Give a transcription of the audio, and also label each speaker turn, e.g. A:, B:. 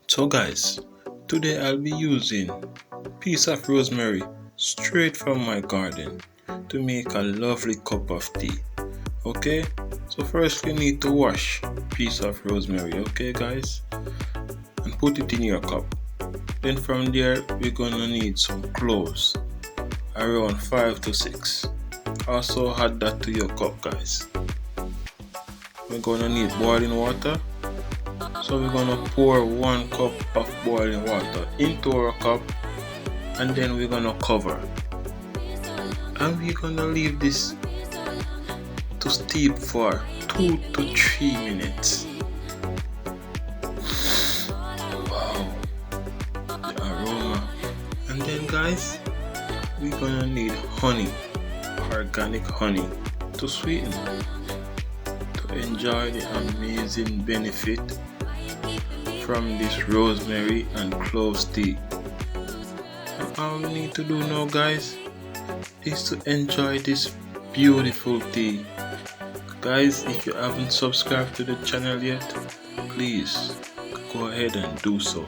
A: So guys, today I'll be using a piece of rosemary straight from my garden to make a lovely cup of tea. Okay, so first we need to wash a piece of rosemary, okay guys, and put it in your cup. Then from there we're gonna need some cloves, around 5 to 6. Also add that to your cup guys. We're gonna need boiling water. So we're gonna pour 1 cup of boiling water into our cup, and then we're gonna cover, and we're gonna leave this to steep for 2 to 3 minutes. Wow, the aroma. And then guys, we're gonna need honey, organic honey, to sweeten, to enjoy the amazing benefit from this rosemary and cloves tea. And all we need to do now guys is to enjoy this beautiful tea. Guys, if you haven't subscribed to the channel yet, please go ahead and do so.